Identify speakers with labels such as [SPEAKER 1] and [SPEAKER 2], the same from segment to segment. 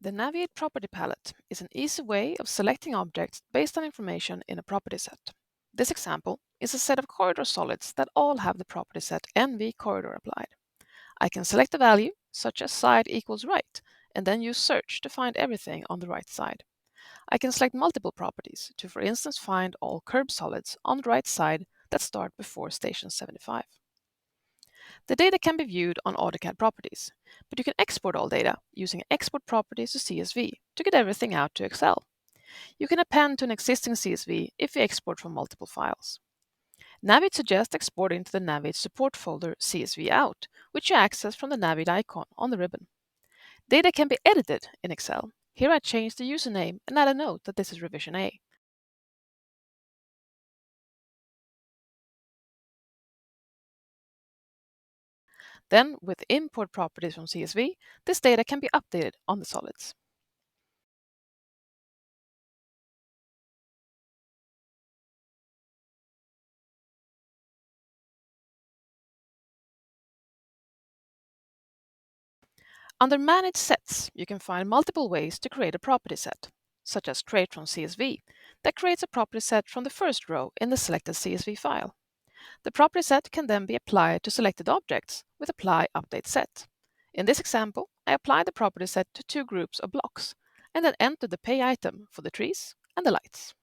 [SPEAKER 1] The Naviate Property Palette is an easy way of selecting objects based on information in a property set. This example is a set of corridor solids that all have the property set NV corridor applied. I can select a value, such as side equals right, and then use search to find everything on the right side. I can select multiple properties to, for instance, find all curb solids on the right side that start before station 75. The data can be viewed on AutoCAD properties, but you can export all data using Export Properties to CSV to get everything out to Excel. You can append to an existing CSV if you export from multiple files. Naviate suggests exporting to the Naviate support folder CSV out, which you access from the Naviate icon on the ribbon. Data can be edited in Excel. Here I change the username and add a note that this is revision A. Then, with import properties from CSV, this data can be updated on the solids. Under Manage Sets, you can find multiple ways to create a property set, such as Create from CSV, that creates a property set from the first row in the selected CSV file. The property set can then be applied to selected objects with Apply Update Set. In this example, I apply the property set to two groups of blocks, and then enter the pay item for the trees and the lights.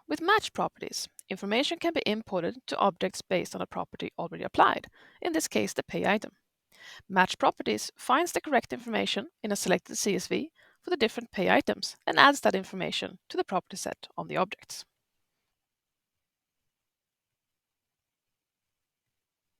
[SPEAKER 1] With match properties, information can be imported to objects based on a property already applied, in this case the pay item. Match properties finds the correct information in a selected CSV for the different pay items and adds that information to the property set on the objects.